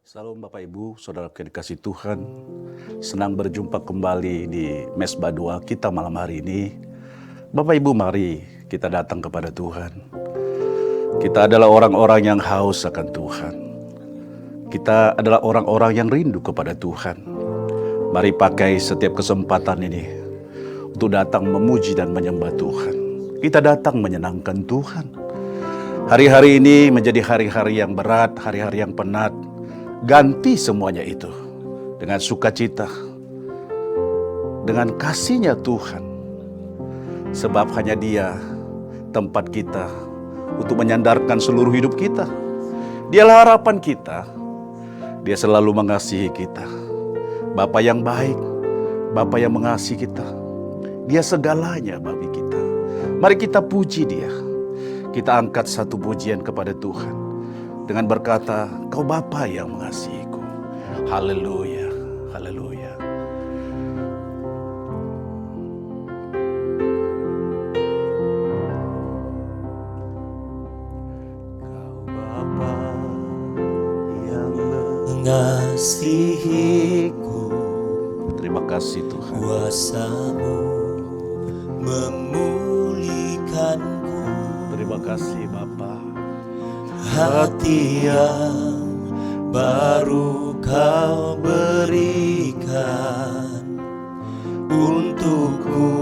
Salam Bapak Ibu, Saudara yang dikasih Tuhan. Senang berjumpa kembali di Mesbah Doa kita malam hari ini. Bapak Ibu, mari kita datang kepada Tuhan. Kita adalah orang-orang yang haus akan Tuhan. Kita adalah orang-orang yang rindu kepada Tuhan. Mari pakai setiap kesempatan ini untuk datang memuji dan menyembah Tuhan. Kita datang menyenangkan Tuhan. Hari-hari ini menjadi hari-hari yang berat, hari-hari yang penat. Ganti semuanya itu dengan sukacita, dengan kasih-Nya Tuhan. Sebab hanya Dia tempat kita untuk menyandarkan seluruh hidup kita. Dialah harapan kita. Dia selalu mengasihi kita. Bapa yang baik, Bapa yang mengasihi kita. Dia segalanya bagi kita. Mari kita puji Dia. Kita angkat satu pujian kepada Tuhan dengan berkata, Kau Bapa yang mengasihiku. Haleluya, haleluya. Kau Bapa yang mengasihiku. Terima kasih Tuhan. Kuasa-Mu memulihkanku. Terima kasih Bapa. Hati yang baru Kau berikan untukku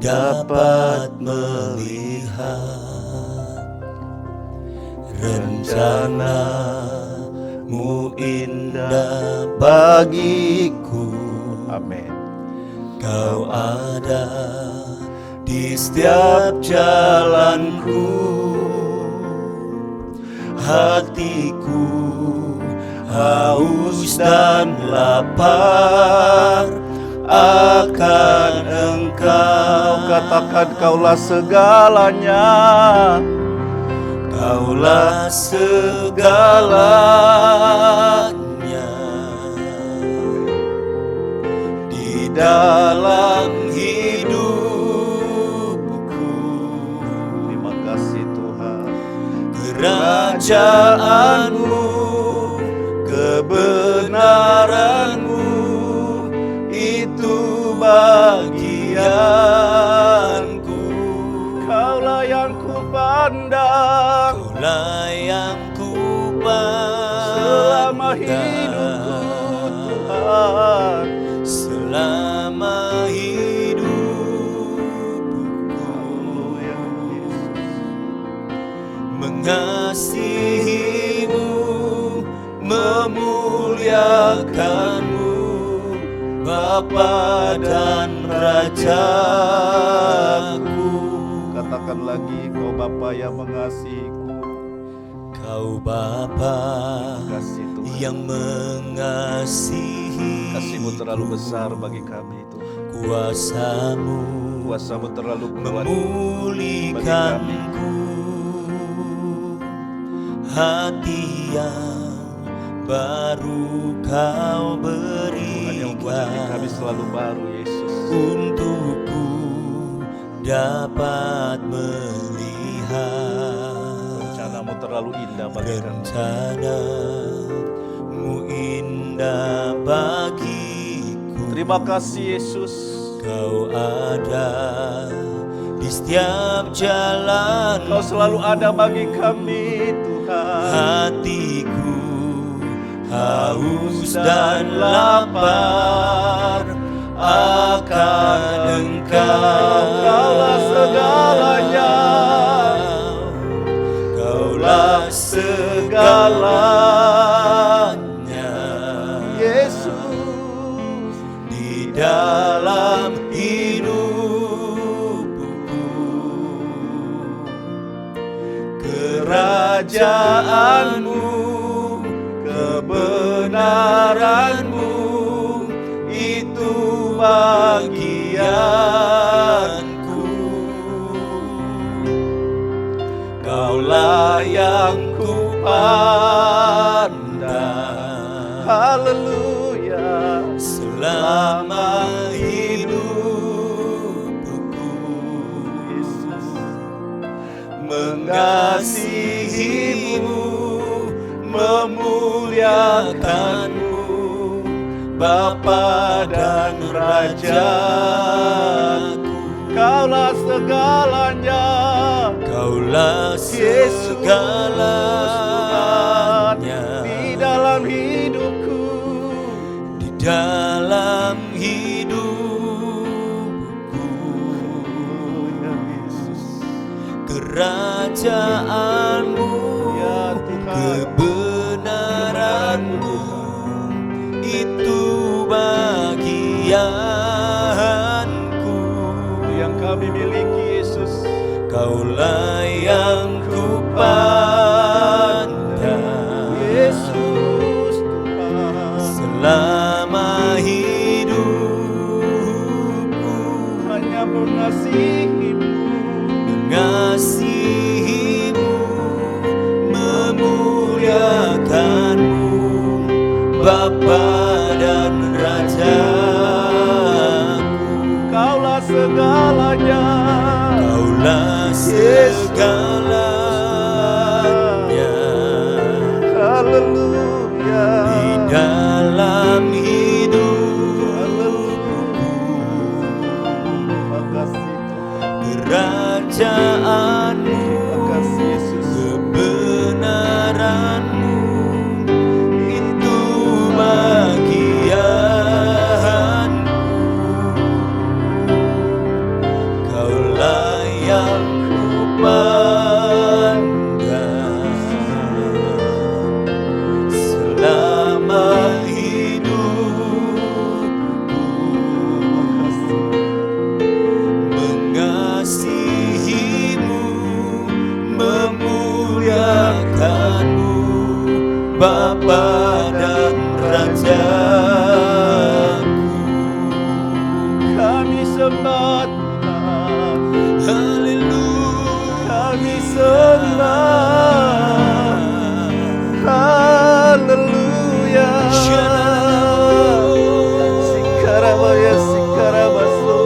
dapat melihat rencana-Mu indah bagiku. Amin. Kau ada di setiap jalanku. Hatiku haus dan lapar akan Engkau. Katakan Kaulah segalanya. Kaulah segalanya di dalam hidupku. Terima kasih Tuhan. Kerajaan-Mu, kebenaran-Mu, itu bagianku. Kaulah yang kupandang, Kaulah yang kupandang selama hidupku Tuhan. Selama mengasihi-Mu, memuliakan-Mu, Bapa dan Rajaku. Katakan lagi, Kau Bapa yang mengasihiku. Kau Bapa Kasih Tuhan. yang mengasihi. Kasih-Mu terlalu besar bagi kami Tuhan. Kuasa-Mu, Kuasa-Mu terlalu kuat memulihkanku. Hati yang baru Kau Tuhan yang membuat hidup kami berikan selalu baru, Yesus. untukku dapat melihat Rencana-Mu terlalu indah bagi kami. rencana-Mu indah bagiku. Terima kasih Yesus. Kau ada di setiap jalan. Kau selalu ada bagi kami Tuhan. Hatiku haus dan lapar akan Engkau. Kaulah segalanya. Kaulah segalanya Yesus. di dalam hidupku. Kerajaan-Mu, kebenaran-Mu, itu bagianku. Kaulah yang kupandang. Haleluya. Selama hidupku, Yesus. mengasihi-Mu, memuliakan-Mu, Bapa dan Rajaku. Kaulah segalanya, Kaulah Yesus segalanya di dalam hidupku. di dalam hidupku. Ya Yesus, Kerajaan-Mu, ya Tuhan, kebenaran-Mu, itu bagianku. yang kami miliki Yesus. Kaulah yang kupandang, Yesus Tuhan, selama hidupku, hanya mengasihi-Mu, mengasihi-Mu, memuliakan-Mu, Bapa dan Rajaku. Kaulah segalanya, Kaulah segalanya haleluya, di dalam hidupku. Terima kasih Tuhan, Kerajaan-Mu, terima kasih Yesus. kebenaran-Mu, itu bagianku. Kaulah yang kupandang selama hidupku, mengasihi-Mu, memuliakan-Mu, Bapa dan Rajaku. Kami sembah Tuhan, Haleluya, kami sembah, haleluya. Sikarabaya, sikarabaso,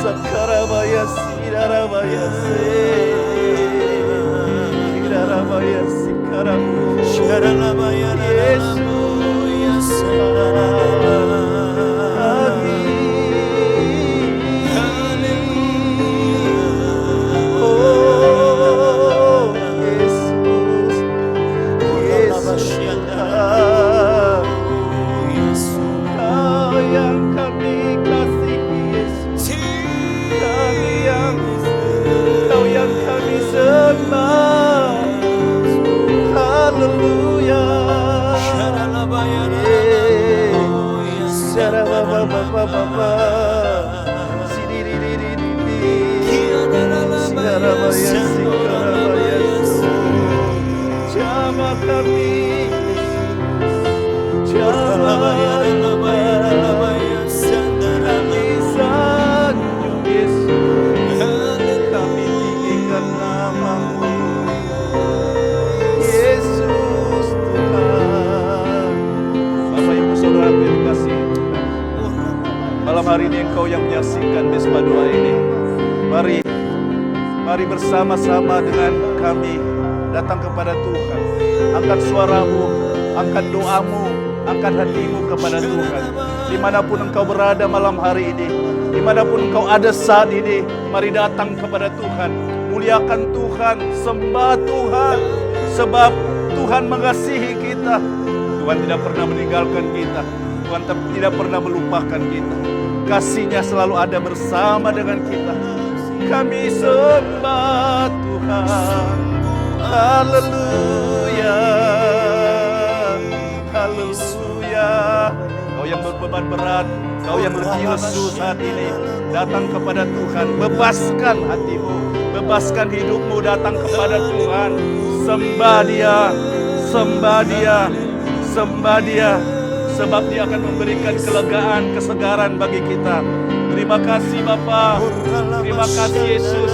sakarabaya, sidarabaya, kirarabaya, sikarabu. Oh, Yesus, Yesus, Kau yang kami kasihi, Yesus. Kau yang kami sembah. Haleluya. Jama kami, jama kami sanjung Yesus, kami tinggikan nama-Mu, Yesus Tuhan. Bapak Ibu Saudaraku yang dikasihi, malam hari ini Engkau yang menyaksikan Mesbah Doa ini. Mari bersama-sama dengan kami datang kepada Tuhan. Angkat suaramu, angkat doamu, angkat hatimu kepada Tuhan. Dimanapun engkau berada malam hari ini, dimanapun engkau ada saat ini, mari datang kepada Tuhan. Muliakan Tuhan, sembah Tuhan, sebab Tuhan mengasihi kita. Tuhan tidak pernah meninggalkan kita, Tuhan tidak pernah melupakan kita. Kasih-Nya selalu ada bersama dengan kita. Kami sembah Tuhan, haleluya, haleluya. Kau yang berbeban berat, kau yang letih lesu saat ini, datang kepada Tuhan. Bebaskan hatimu, bebaskan hidupmu, datang kepada Tuhan. Sembah Dia, sembah Dia, sembah Dia, sebab Dia akan memberikan kelegaan, kesegaran bagi kita. Terima kasih Bapa, terima kasih Yesus.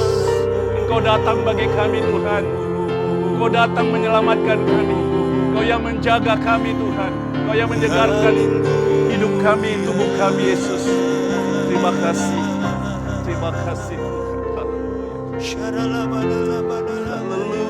Engkau datang bagi kami Tuhan, Engkau datang menyelamatkan kami, Engkau yang menjaga kami Tuhan, Engkau yang menyegarkan hidup kami, tubuh kami Yesus. Terima kasih Tuhan. Haleluya.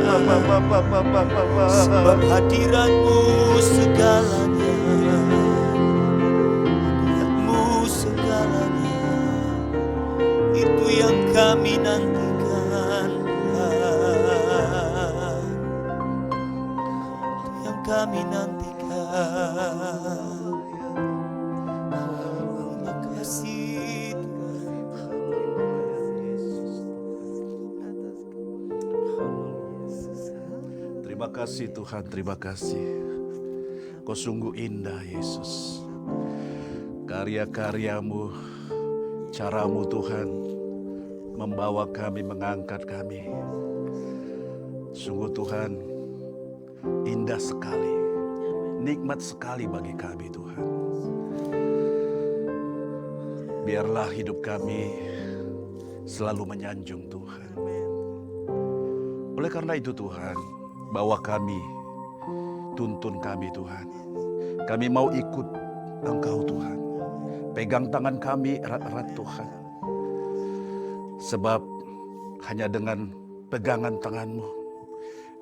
Bapa. Sebab hadirat-Mu segalanya, hadirat-Mu segalanya, itu yang kami nantikan, itu yang kami nantikan. Terima kasih Tuhan. Terima kasih Tuhan, terima kasih. Kau sungguh indah Yesus. Karya-karyamu, caramu Tuhan, membawa kami, mengangkat kami. Sungguh Tuhan, indah sekali, nikmat sekali bagi kami Tuhan. Biarlah hidup kami selalu menyanjung Tuhan. Oleh karena itu Tuhan, bawa kami, tuntun kami Tuhan. Kami mau ikut Engkau Tuhan. Pegang tangan kami erat-erat Tuhan. Sebab hanya dengan pegangan tangan-Mu,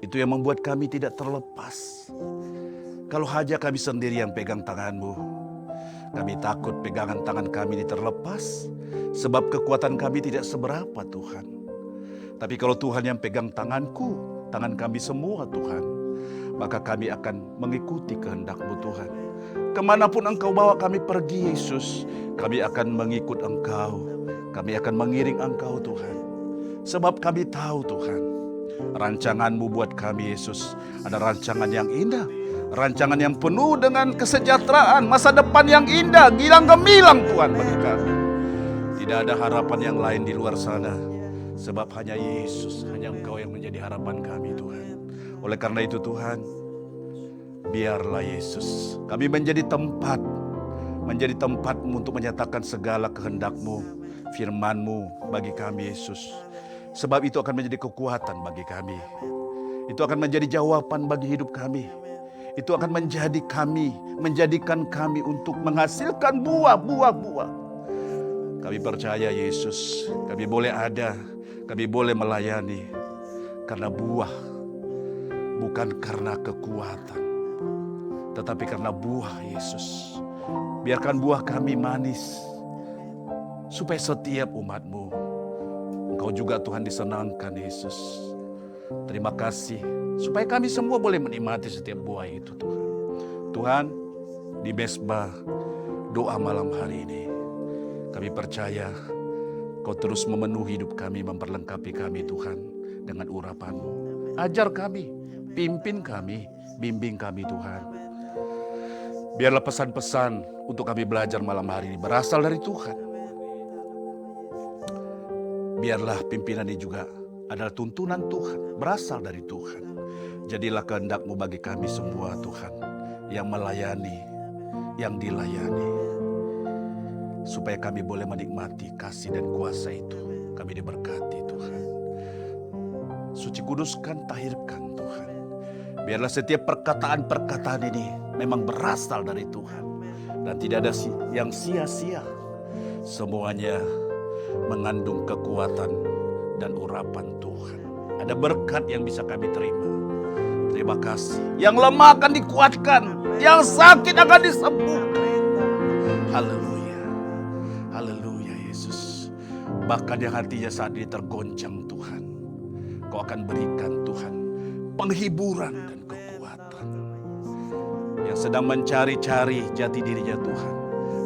itu yang membuat kami tidak terlepas. Kalau saja kami sendiri yang pegang tangan-Mu, kami takut pegangan tangan kami ini terlepas. Sebab kekuatan kami tidak seberapa Tuhan. Tapi kalau Tuhan yang pegang tanganku, tangan kami semua Tuhan, maka kami akan mengikuti kehendak-Mu Tuhan. Kemanapun Engkau bawa kami pergi Yesus, kami akan mengikut Engkau. Kami akan mengiring Engkau Tuhan. Sebab kami tahu Tuhan, rancangan-Mu buat kami Yesus ada rancangan yang indah. Rancangan yang penuh dengan kesejahteraan, masa depan yang indah, gilang gemilang Tuhan bagi kami. Tidak ada harapan yang lain di luar sana. Sebab hanya Yesus, hanya Engkau yang menjadi harapan kami Tuhan. Oleh karena itu Tuhan, biarlah Yesus kami menjadi tempat-Mu untuk menyatakan segala kehendak-Mu, firman-Mu bagi kami Yesus. Sebab itu akan menjadi kekuatan bagi kami. Itu akan menjadi jawaban bagi hidup kami. Itu akan menjadikan kami untuk menghasilkan buah-buah. Kami percaya Yesus, kami boleh ada, kami boleh melayani karena buah, bukan karena kekuatan, tetapi karena buah Yesus. Biarkan buah kami manis, supaya setiap umat-Mu, Engkau juga Tuhan disenangkan Yesus. Terima kasih, supaya kami semua boleh menikmati setiap buah itu Tuhan. Tuhan, di mesbah doa malam hari ini, kami percaya Kau terus memenuhi hidup kami, memperlengkapi kami Tuhan dengan urapan-Mu. Ajar kami, pimpin kami, bimbing kami Tuhan. Biarlah pesan-pesan untuk kami belajar malam hari ini berasal dari Tuhan. Biarlah pimpinan ini juga adalah tuntunan Tuhan, berasal dari Tuhan. Jadilah kehendak-Mu bagi kami semua Tuhan, yang melayani, yang dilayani. Supaya kami boleh menikmati kasih dan kuasa itu. Kami diberkati Tuhan. Suci kuduskan, tahirkan Tuhan. Biarlah setiap perkataan-perkataan ini memang berasal dari Tuhan. Dan tidak ada yang sia-sia. Semuanya mengandung kekuatan dan urapan Tuhan. Ada berkat yang bisa kami terima. Terima kasih. Yang lemah akan dikuatkan. Yang sakit akan disembuhkan. Haleluya. Haleluya Yesus. Bahkan yang hatinya saat ini tergoncang Tuhan, Kau akan berikan Tuhan penghiburan dan kekuatan. Yang sedang mencari-cari jati dirinya Tuhan,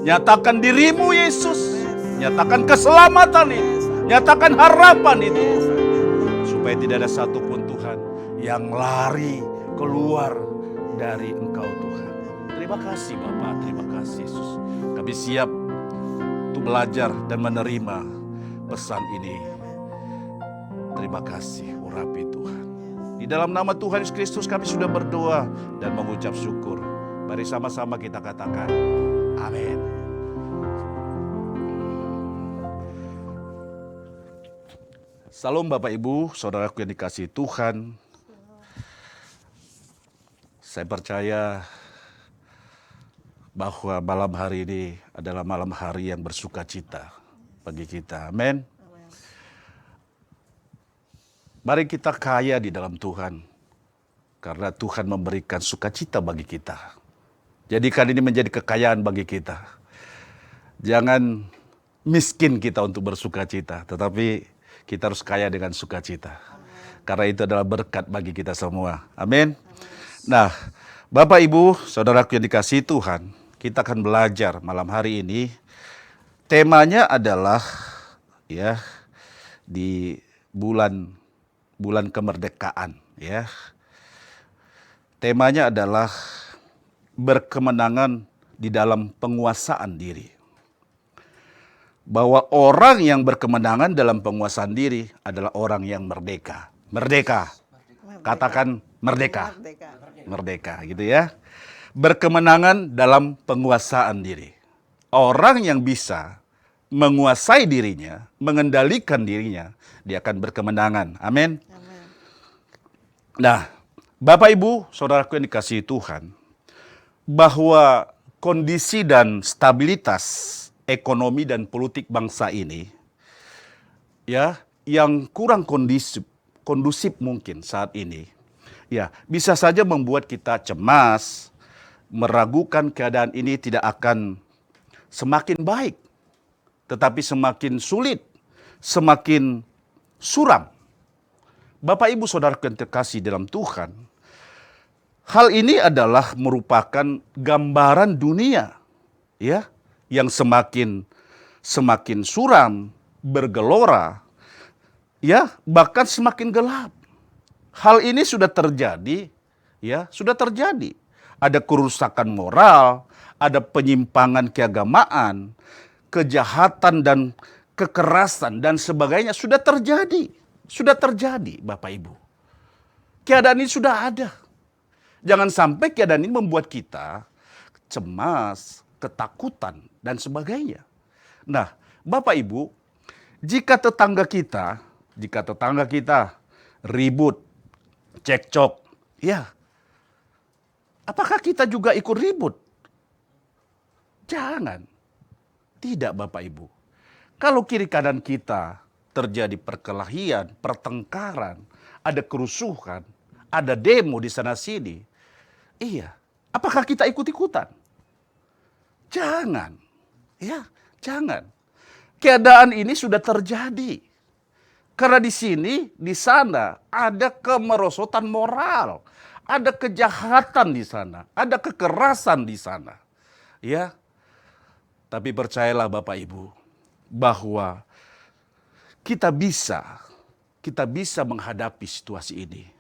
nyatakan diri-Mu Yesus. Nyatakan keselamatan itu, nyatakan harapan itu Tuhan. Supaya tidak ada satupun Tuhan yang lari keluar dari Engkau Tuhan. Terima kasih Bapa, terima kasih Yesus. Kami siap untuk belajar dan menerima pesan ini. Terima kasih, urapi Tuhan. Di dalam nama Tuhan Yesus Kristus kami sudah berdoa dan mengucap syukur. Mari sama-sama kita katakan, amin. Salam Bapak Ibu, saudaraku yang dikasihi Tuhan. Saya percaya bahwa malam hari ini adalah malam hari yang bersukacita bagi kita. Amin. Mari kita kaya di dalam Tuhan, karena Tuhan memberikan sukacita bagi kita. Jadikan ini menjadi kekayaan bagi kita. Jangan miskin kita untuk bersukacita, tetapi kita harus kaya dengan sukacita. Karena itu adalah berkat bagi kita semua. Amin. Nah, Bapak Ibu, saudaraku yang dikasihi Tuhan, kita akan belajar malam hari ini. Temanya adalah ya di bulan kemerdekaan, ya. Temanya adalah berkemenangan di dalam penguasaan diri. Bahwa orang yang berkemenangan dalam penguasaan diri adalah orang yang merdeka. Merdeka. Katakan merdeka. Merdeka, gitu ya. Berkemenangan dalam penguasaan diri. Orang yang bisa menguasai dirinya, mengendalikan dirinya, dia akan berkemenangan. Amin. Nah, Bapak Ibu, saudaraku yang dikasihi Tuhan, bahwa kondisi dan stabilitas ekonomi dan politik bangsa ini, ya, yang kurang kondusif mungkin saat ini, ya, bisa saja membuat kita cemas, meragukan keadaan ini tidak akan semakin baik, tetapi semakin sulit, semakin suram. Bapak Ibu saudaraku yang terkasih dalam Tuhan, hal ini adalah merupakan gambaran dunia, ya, yang semakin suram, bergelora, ya, bahkan semakin gelap. Hal ini sudah terjadi, ya, sudah terjadi. Ada kerusakan moral, ada penyimpangan keagamaan, kejahatan dan kekerasan dan sebagainya sudah terjadi. Sudah terjadi, Bapak Ibu. Keadaan ini sudah ada. Jangan sampai keadaan ini membuat kita cemas, ketakutan, dan sebagainya. Nah, Bapak Ibu, jika tetangga kita ribut, cekcok, ya, apakah kita juga ikut ribut? Jangan. Tidak, Bapak Ibu. Kalau kiri kanan kita terjadi perkelahian, pertengkaran, ada kerusuhan, ada demo di sana sini, iya, apakah kita ikut-ikutan? Jangan. Ya, jangan. Keadaan ini sudah terjadi. Karena di sini, di sana ada kemerosotan moral, ada kejahatan di sana, ada kekerasan di sana. Ya. Tapi percayalah Bapak Ibu bahwa kita bisa menghadapi situasi ini.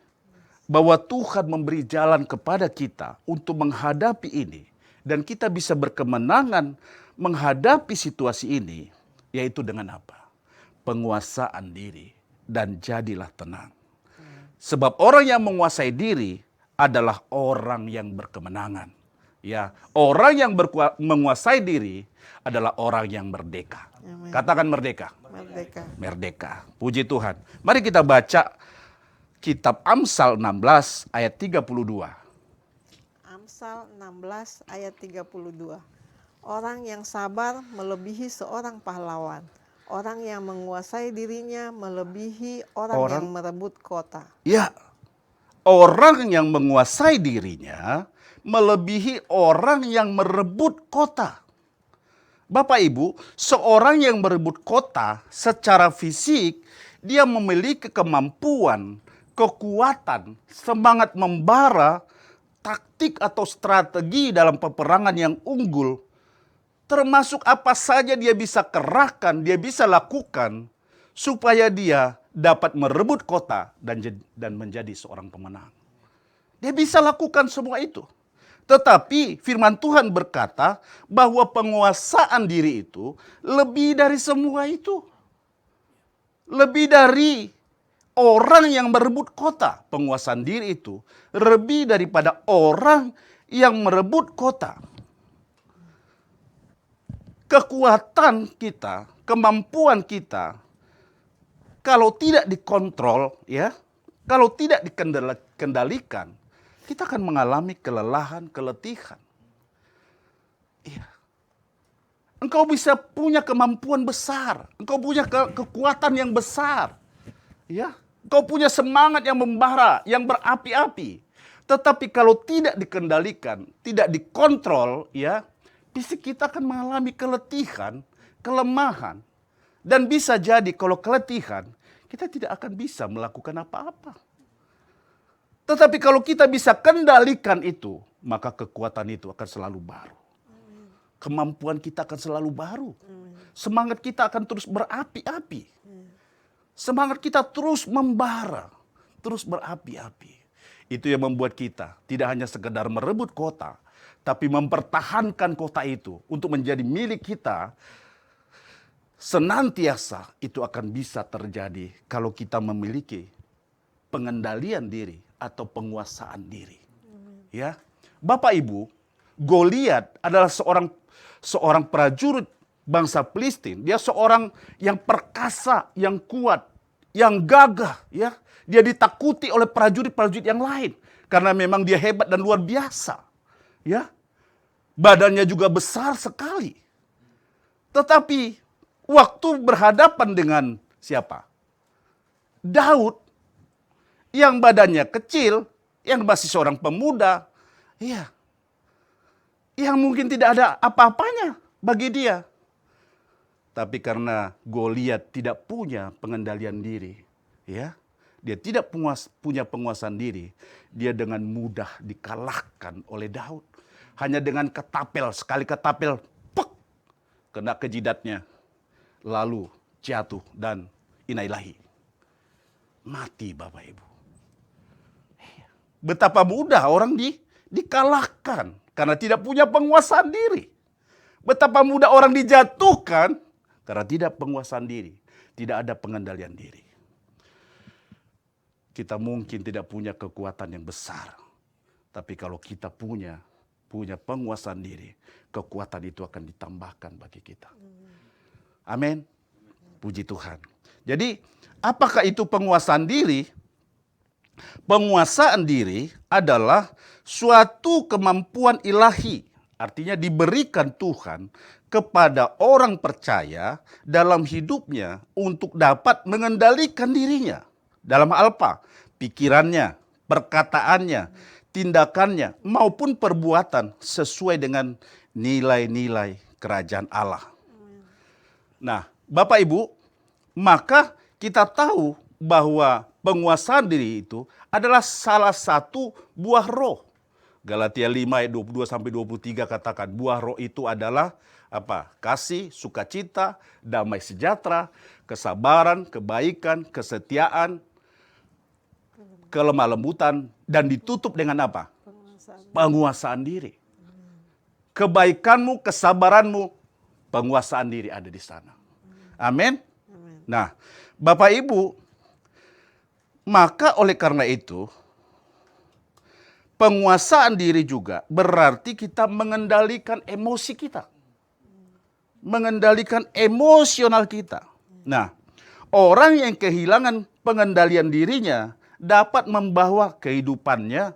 Bahwa Tuhan memberi jalan kepada kita untuk menghadapi ini. Dan kita bisa berkemenangan menghadapi situasi ini, yaitu dengan apa? Penguasaan diri, dan jadilah tenang. Sebab orang yang menguasai diri adalah orang yang berkemenangan. Ya, orang yang menguasai diri adalah orang yang merdeka. Amen. Katakan merdeka. Merdeka. Merdeka. Puji Tuhan. Mari kita baca kitab Amsal 16 ayat 32. Amsal 16 ayat 32. Orang yang sabar melebihi seorang pahlawan. Orang yang menguasai dirinya melebihi orang yang merebut kota. Ya, orang yang menguasai dirinya melebihi orang yang merebut kota. Bapak Ibu, seorang yang merebut kota secara fisik, dia memiliki kemampuan, kekuatan, semangat membara, taktik atau strategi dalam peperangan yang unggul. Termasuk apa saja dia bisa kerahkan, dia bisa lakukan supaya dia dapat merebut kota dan menjadi seorang pemenang. Dia bisa lakukan semua itu. Tetapi firman Tuhan berkata bahwa penguasaan diri itu lebih dari semua itu. Lebih dari orang yang merebut kota. Penguasaan diri itu lebih daripada orang yang merebut kota. Kekuatan kita, kemampuan kita, kalau tidak dikontrol, ya, kalau tidak dikendalikan, kita akan mengalami kelelahan, keletihan. Iya. Engkau bisa punya kemampuan besar, engkau punya kekuatan yang besar, ya. Kau punya semangat yang membara, yang berapi-api. Tetapi kalau tidak dikendalikan, tidak dikontrol, ya, fisik kita akan mengalami keletihan, kelemahan. Dan bisa jadi kalau keletihan, kita tidak akan bisa melakukan apa-apa. Tetapi kalau kita bisa kendalikan itu, maka kekuatan itu akan selalu baru. Kemampuan kita akan selalu baru. Semangat kita akan terus berapi-api. Semangat kita terus membara, terus berapi-api. Itu yang membuat kita tidak hanya sekedar merebut kota, tapi mempertahankan kota itu untuk menjadi milik kita. Senantiasa itu akan bisa terjadi kalau kita memiliki pengendalian diri atau penguasaan diri. Ya, Bapak Ibu, Goliat adalah seorang prajurit bangsa Filistin. Dia seorang yang perkasa, yang kuat, yang gagah, ya. Dia ditakuti oleh prajurit-prajurit yang lain karena memang dia hebat dan luar biasa. Ya. Badannya juga besar sekali. Tetapi waktu berhadapan dengan siapa? Daud yang badannya kecil, yang masih seorang pemuda, ya. Yang mungkin tidak ada apa-apanya bagi dia. Tapi karena Goliat tidak punya pengendalian diri, ya. Dia tidak punya penguasaan diri. Dia dengan mudah dikalahkan oleh Daud. Hanya dengan ketapel, sekali ketapel, pek, kena ke jidatnya. Lalu jatuh dan inailahi. Mati Bapak Ibu. Betapa mudah orang dikalahkan karena tidak punya penguasaan diri. Betapa mudah orang dijatuhkan karena tidak penguasaan diri. Tidak ada pengendalian diri. Kita mungkin tidak punya kekuatan yang besar. Tapi kalau kita punya penguasaan diri, kekuatan itu akan ditambahkan bagi kita. Amin. Puji Tuhan. Jadi, apakah itu penguasaan diri? Penguasaan diri adalah suatu kemampuan ilahi. Artinya diberikan Tuhan kepada orang percaya dalam hidupnya untuk dapat mengendalikan dirinya. Dalam hal apa? Pikirannya, perkataannya, tindakannya, maupun perbuatan sesuai dengan nilai-nilai kerajaan Allah. Nah, Bapak Ibu, maka kita tahu bahwa penguasaan diri itu adalah salah satu buah roh. Galatia 5 ayat 22-23 katakan buah roh itu adalah apa? Kasih, sukacita, damai sejahtera, kesabaran, kebaikan, kesetiaan, kelemah lembutan, dan ditutup dengan apa? Penguasaan diri. Kebaikanmu, kesabaranmu, penguasaan diri ada di sana. Amin. Nah, Bapak Ibu, maka oleh karena itu, penguasaan diri juga berarti kita mengendalikan emosi kita. Mengendalikan emosional kita. Nah, orang yang kehilangan pengendalian dirinya dapat membawa kehidupannya,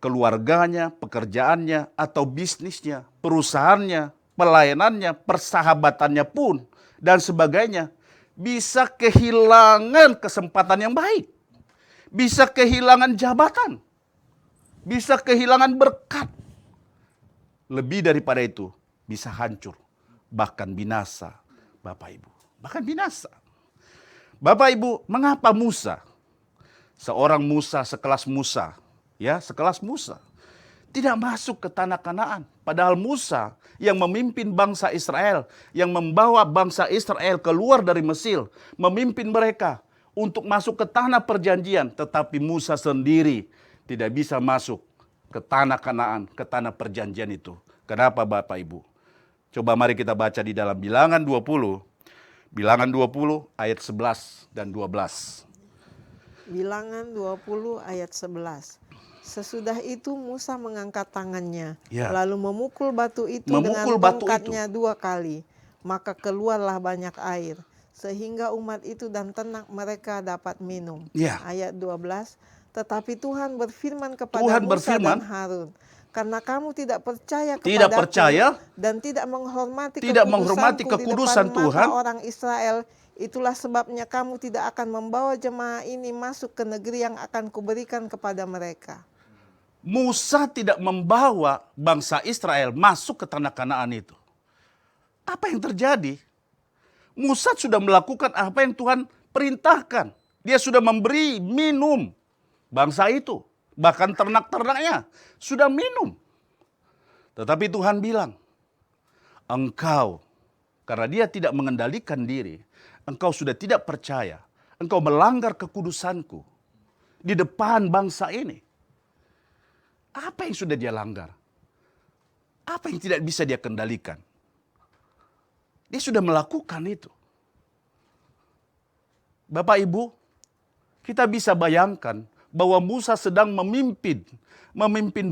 keluarganya, pekerjaannya, atau bisnisnya, perusahaannya, pelayanannya, persahabatannya pun, dan sebagainya, bisa kehilangan kesempatan yang baik. Bisa kehilangan jabatan. Bisa kehilangan berkat. Lebih daripada itu, bisa hancur. Bahkan binasa, Bapak Ibu. Bahkan binasa. Bapak Ibu, mengapa Musa? Seorang Musa sekelas Musa, ya, sekelas Musa, tidak masuk ke tanah Kanaan. Padahal Musa yang memimpin bangsa Israel, yang membawa bangsa Israel keluar dari Mesir, memimpin mereka untuk masuk ke tanah perjanjian, tetapi Musa sendiri tidak bisa masuk ke tanah Kanaan, ke tanah perjanjian itu. Kenapa Bapak Ibu? Coba mari kita baca di dalam Bilangan 20. Bilangan 20 ayat 11 dan 12. Bilangan 20 ayat 11. Sesudah itu Musa mengangkat tangannya, Ya. lalu memukul batu itu Memukul dengan batu tongkatnya 2 kali. Maka keluarlah banyak air, sehingga umat itu dan ternak mereka dapat minum. Ya. Ayat 12. Tetapi Tuhan berfirman kepada Tuhan Musa berfirman, dan Harun, karena kamu tidak percaya Tidak kepadaku percaya, dan tidak menghormati tidak menghormati kekudusan kekudusan Tuhan. orang Israel. Itulah sebabnya kamu tidak akan membawa jemaah ini masuk ke negeri yang akan kuberikan kepada mereka. Musa tidak membawa bangsa Israel masuk ke tanah Kanaan itu. Apa yang terjadi? Musa sudah melakukan apa yang Tuhan perintahkan. Dia sudah memberi minum bangsa itu. Bahkan ternak-ternaknya sudah minum. Tetapi Tuhan bilang, engkau, karena dia tidak mengendalikan diri, engkau sudah tidak percaya. Engkau melanggar kekudusanku di depan bangsa ini. Apa yang sudah dia langgar? Apa yang tidak bisa dia kendalikan? Dia sudah melakukan itu. Bapak Ibu, kita bisa bayangkan bahwa Musa sedang memimpin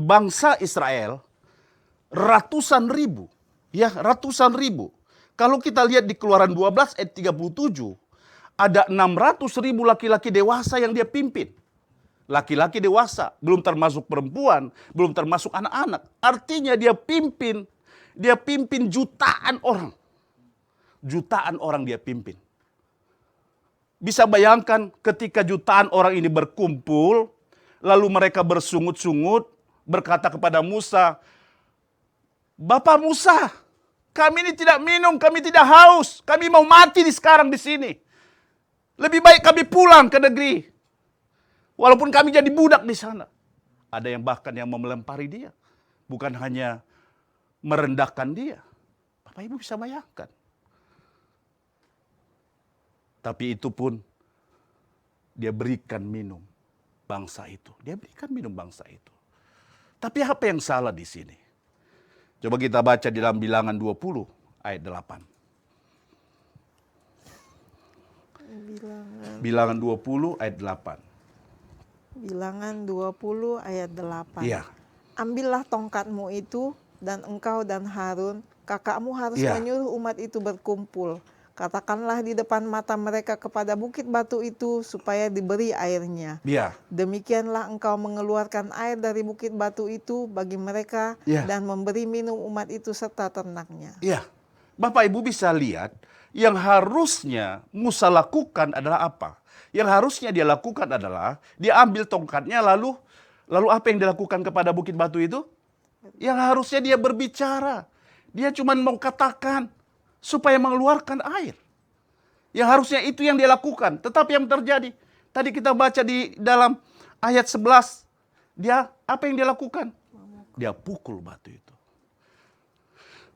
bangsa Israel ratusan ribu. Ya, ratusan ribu. Kalau kita lihat di Keluaran 12 ayat 37, ada 600.000 laki-laki dewasa yang dia pimpin. Laki-laki dewasa, belum termasuk perempuan, belum termasuk anak-anak. Artinya dia pimpin jutaan orang. Jutaan orang dia pimpin. Bisa bayangkan ketika jutaan orang ini berkumpul, lalu mereka bersungut-sungut, berkata kepada Musa, Bapak Musa, kami ini tidak minum, kami tidak haus, kami mau mati sekarang di sini. Lebih baik kami pulang ke negeri. Walaupun kami jadi budak di sana. Ada yang bahkan yang mau melempari dia. Bukan hanya merendahkan dia. Bapak Ibu bisa bayangkan. Tapi itu pun dia berikan minum bangsa itu. Dia berikan minum bangsa itu. Tapi apa yang salah di sini? Coba kita baca di dalam Bilangan 20 ayat 8. Bilangan 20 ayat 8. Bilangan 20 ayat 8. Iya. Ambillah tongkatmu itu dan engkau dan Harun, kakakmu harus Iya. menyuruh umat itu berkumpul. Katakanlah di depan mata mereka kepada bukit batu itu supaya diberi airnya. Iya. Demikianlah engkau mengeluarkan air dari bukit batu itu bagi mereka Iya. dan memberi minum umat itu serta ternaknya. Iya. Bapak Ibu bisa lihat yang harusnya Musa lakukan adalah apa? Yang harusnya dia lakukan adalah dia ambil tongkatnya lalu apa yang dilakukan kepada bukit batu itu? Yang harusnya dia berbicara. Dia cuma mau katakan supaya mengeluarkan air. Yang harusnya itu yang dia lakukan. Tetapi yang terjadi, tadi kita baca di dalam ayat 11, dia apa yang dia lakukan? Dia pukul batu itu.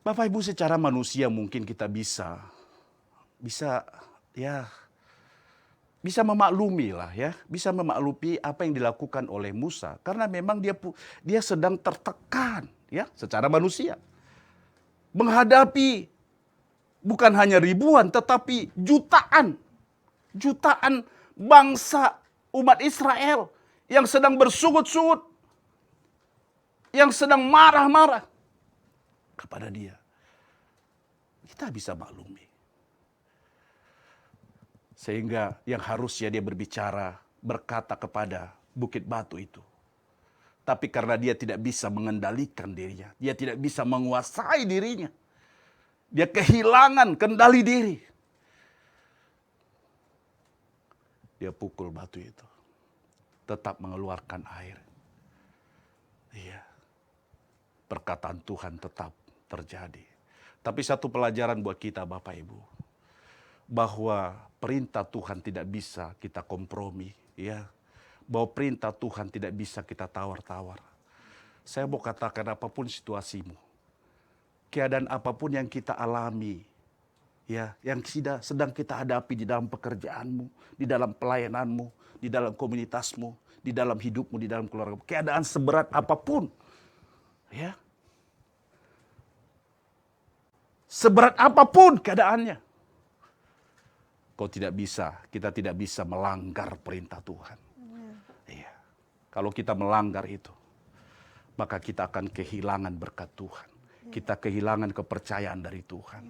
Bapak Ibu, secara manusia mungkin kita bisa memaklumi lah ya, bisa memaklumi apa yang dilakukan oleh Musa karena memang dia sedang tertekan ya secara manusia. Menghadapi bukan hanya ribuan tetapi jutaan bangsa umat Israel yang sedang bersungut-sungut, yang sedang marah-marah kepada dia. Kita bisa maklumi. Sehingga yang harusnya dia berbicara, berkata kepada bukit batu itu. Tapi karena dia tidak bisa mengendalikan dirinya, dia tidak bisa menguasai dirinya. Dia kehilangan kendali diri. Dia pukul batu itu. Tetap mengeluarkan air. Iya. Perkataan Tuhan tetap terjadi. Tapi satu pelajaran buat kita Bapak Ibu. Bahwa perintah Tuhan tidak bisa kita kompromi, ya. Bahwa perintah Tuhan tidak bisa kita tawar-tawar. Saya mau katakan apapun situasimu, keadaan apapun yang kita alami, ya, yang sedang kita hadapi di dalam pekerjaanmu, di dalam pelayananmu, di dalam komunitasmu, di dalam hidupmu, di dalam keluargamu, keadaan seberat apapun, ya, seberat apapun keadaannya. Kita tidak bisa melanggar perintah Tuhan. Iya. Kalau kita melanggar itu, maka kita akan kehilangan berkat Tuhan. Kita kehilangan kepercayaan dari Tuhan.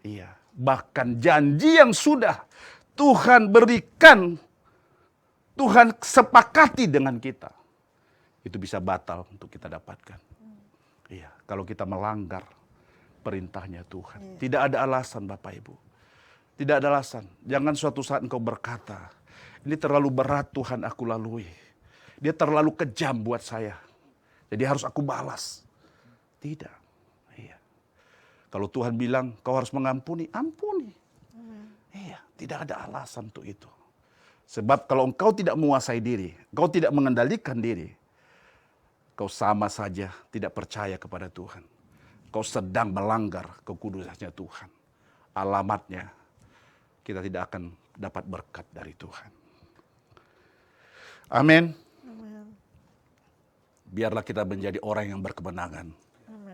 Iya. Bahkan janji yang sudah Tuhan berikan, Tuhan sepakati dengan kita, itu bisa batal untuk kita dapatkan. Iya, kalau kita melanggar perintahnya Tuhan. Tidak ada alasan Bapak Ibu. Tidak ada alasan. Jangan suatu saat engkau berkata, ini terlalu berat Tuhan aku lalui. Dia terlalu kejam buat saya. Jadi harus aku balas. Tidak. Iya. Kalau Tuhan bilang kau harus mengampuni, ampuni. Iya, tidak ada alasan untuk itu. Sebab kalau engkau tidak menguasai diri, engkau tidak mengendalikan diri, kau sama saja tidak percaya kepada Tuhan. Kau sedang melanggar kekudusannya Tuhan. Alamatnya, kita tidak akan dapat berkat dari Tuhan. Amin. Biarlah kita menjadi orang yang berkemenangan.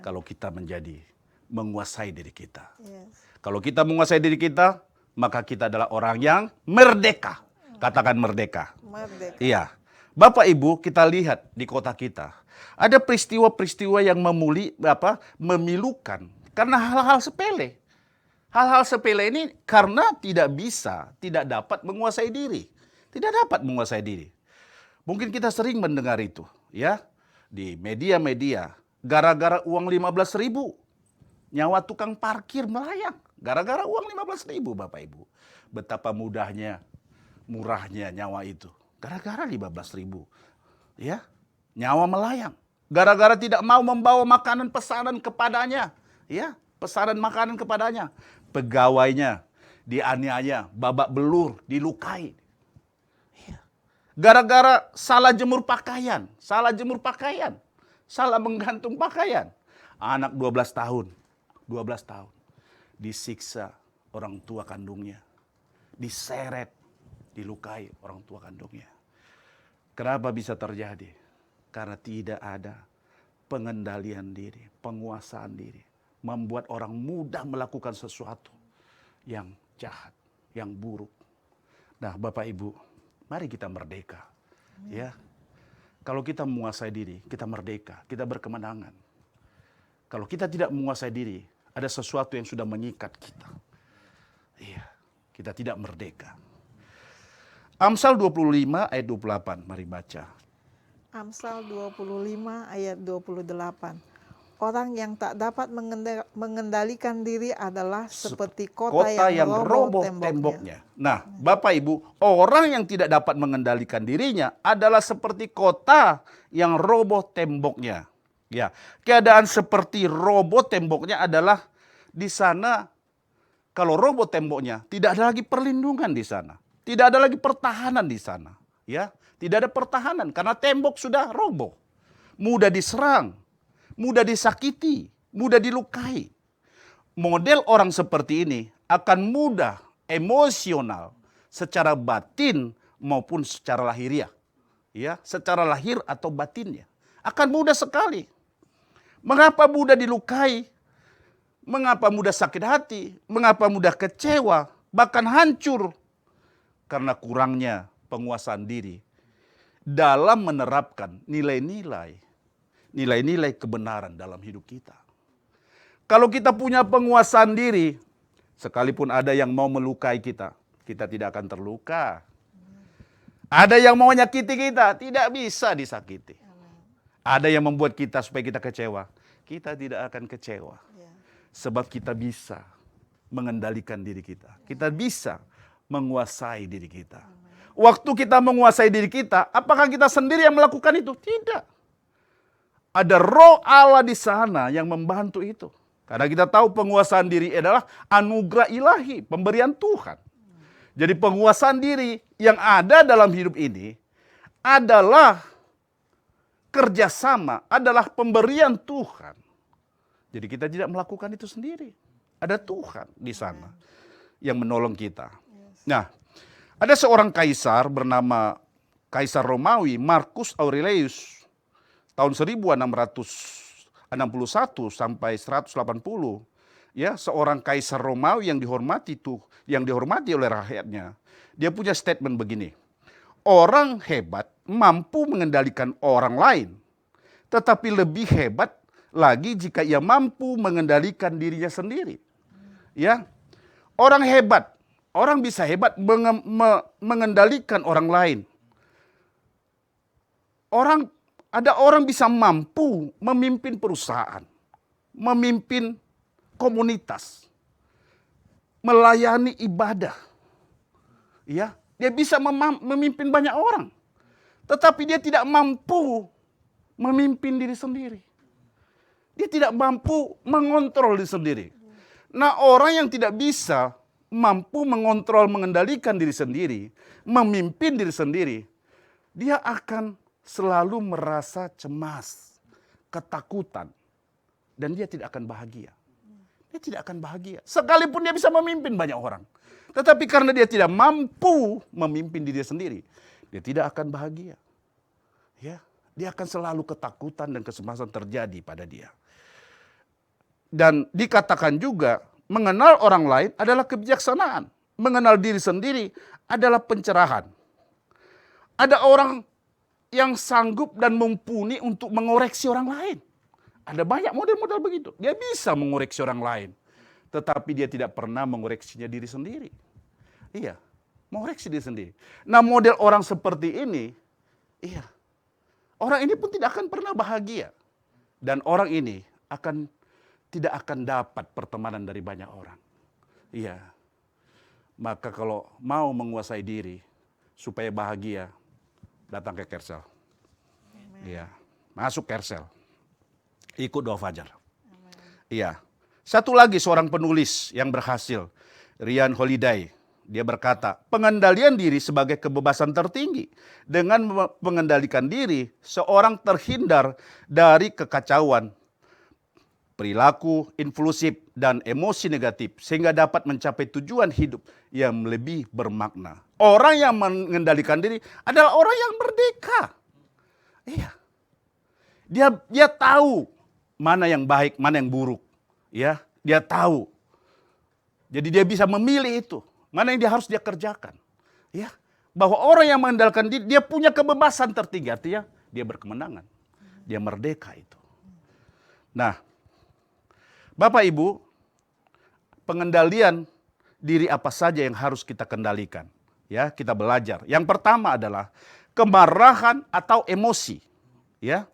Kalau kita menguasai diri kita. Kalau kita menguasai diri kita, maka kita adalah orang yang merdeka. Katakan merdeka. Merdeka. Iya. Bapak Ibu, kita lihat di kota kita. Ada peristiwa-peristiwa yang memilukan. Karena hal-hal sepele. Hal-hal sepele ini karena tidak dapat menguasai diri. Tidak dapat menguasai diri. Mungkin kita sering mendengar itu. Ya, di media-media. Gara-gara uang 15.000. Nyawa tukang parkir melayang. Gara-gara uang 15.000 Bapak Ibu. Betapa murahnya nyawa itu. Gara-gara 15.000. Ya, nyawa melayang. Gara-gara tidak mau membawa makanan pesanan kepadanya. Ya, pesanan makanan kepadanya. Pegawainya dianiaya, babak belur, dilukai. Ya. Gara-gara salah jemur pakaian. Salah menggantung pakaian. Anak 12 tahun. Disiksa orang tua kandungnya. Diseret, dilukai orang tua kandungnya. Kenapa bisa terjadi? Karena tidak ada pengendalian diri, penguasaan diri. Membuat orang mudah melakukan sesuatu yang jahat, yang buruk. Nah, Bapak Ibu, mari kita merdeka. Ya. Kalau kita menguasai diri, kita merdeka, kita berkemenangan. Kalau kita tidak menguasai diri, ada sesuatu yang sudah mengikat kita. Iya, kita tidak merdeka. Amsal 25 ayat 28, mari baca. Amsal 25 ayat 28. Orang yang tak dapat mengendalikan diri adalah seperti kota yang roboh temboknya. Nah, Bapak Ibu, orang yang tidak dapat mengendalikan dirinya adalah seperti kota yang roboh temboknya. Ya, keadaan seperti roboh temboknya adalah di sana. Kalau roboh temboknya, tidak ada lagi perlindungan di sana, tidak ada lagi pertahanan di sana. Ya, tidak ada pertahanan karena tembok sudah roboh, mudah diserang, mudah disakiti, mudah dilukai. Model orang seperti ini akan mudah emosional secara batin maupun secara lahiriah. Ya, secara lahir atau batinnya akan mudah sekali. Mengapa mudah dilukai? Mengapa mudah sakit hati? Mengapa mudah kecewa? Bahkan hancur? Karena kurangnya penguasaan diri dalam menerapkan nilai-nilai kebenaran dalam hidup kita. Kalau kita punya penguasaan diri, sekalipun ada yang mau melukai kita, kita tidak akan terluka. Ada yang mau menyakiti kita, tidak bisa disakiti. Ada yang membuat kita supaya kita kecewa, kita tidak akan kecewa. Sebab kita bisa mengendalikan diri kita. Kita bisa menguasai diri kita. Waktu kita menguasai diri kita, apakah kita sendiri yang melakukan itu? Tidak. Ada roh Allah di sana yang membantu itu. Karena kita tahu penguasaan diri adalah anugerah ilahi, pemberian Tuhan. Jadi penguasaan diri yang ada dalam hidup ini adalah kerjasama, adalah pemberian Tuhan. Jadi kita tidak melakukan itu sendiri. Ada Tuhan di sana yang menolong kita. Nah, ada seorang kaisar bernama Kaisar Romawi, Marcus Aurelius, tahun 1661 sampai 180. Ya, seorang kaisar Romawi yang dihormati oleh rakyatnya. Dia punya statement begini. Orang hebat mampu mengendalikan orang lain, tetapi lebih hebat lagi jika ia mampu mengendalikan dirinya sendiri. Ya, orang hebat, orang bisa hebat mengendalikan orang lain. Ada orang bisa mampu memimpin perusahaan, memimpin komunitas, melayani ibadah. Ya, dia bisa memimpin banyak orang. Tetapi dia tidak mampu memimpin diri sendiri. Dia tidak mampu mengontrol diri sendiri. Nah, orang yang tidak bisa mampu mengontrol, mengendalikan diri sendiri, memimpin diri sendiri, dia akan selalu merasa cemas, ketakutan, dan dia tidak akan bahagia. Dia tidak akan bahagia. Sekalipun dia bisa memimpin banyak orang. Tetapi karena dia tidak mampu memimpin diri sendiri, dia tidak akan bahagia. Ya, dia akan selalu ketakutan dan kecemasan terjadi pada dia. Dan dikatakan juga, mengenal orang lain adalah kebijaksanaan. Mengenal diri sendiri adalah pencerahan. Ada orang yang sanggup dan mumpuni untuk mengoreksi orang lain. Ada banyak model-model begitu. Dia bisa mengoreksi orang lain. Tetapi dia tidak pernah mengoreksinya diri sendiri. Iya, mengoreksi diri sendiri. Nah, model orang seperti ini, iya, orang ini pun tidak akan pernah bahagia. Dan orang ini tidak akan dapat pertemanan dari banyak orang. Iya. Maka kalau mau menguasai diri supaya bahagia, datang ke Kersel. Iya, masuk Kersel. Ikut doa fajar. Iya. Satu lagi seorang penulis yang berhasil, Ryan Holiday. Dia berkata, pengendalian diri sebagai kebebasan tertinggi. Dengan mengendalikan diri, seorang terhindar dari kekacauan, perilaku impulsif, dan emosi negatif, sehingga dapat mencapai tujuan hidup yang lebih bermakna. Orang yang mengendalikan diri adalah orang yang merdeka. Iya. Dia tahu mana yang baik, mana yang buruk. Ya, dia tahu. Jadi dia bisa memilih itu. Mana yang harus dia kerjakan. Ya, bahwa orang yang mengendalikan diri, dia punya kebebasan tertinggi. Artinya dia berkemenangan. Dia merdeka itu. Nah, Bapak Ibu, pengendalian diri apa saja yang harus kita kendalikan. Ya, kita belajar. Yang pertama adalah kemarahan atau emosi. Ya,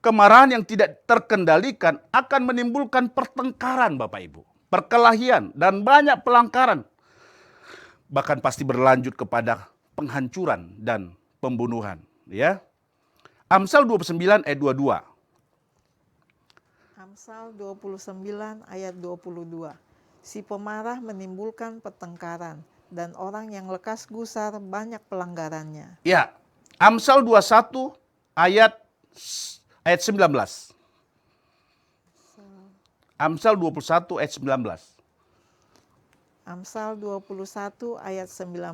kemarahan yang tidak terkendalikan akan menimbulkan pertengkaran, Bapak Ibu, perkelahian dan banyak pelanggaran. Bahkan pasti berlanjut kepada penghancuran dan pembunuhan. Ya, Amsal 29 ayat 22. Amsal 29 ayat 22. Si pemarah menimbulkan pertengkaran, dan orang yang lekas gusar banyak pelanggarannya. Ya, Amsal 21 ayat 19. Amsal 21 ayat 19. Amsal 21 ayat 19.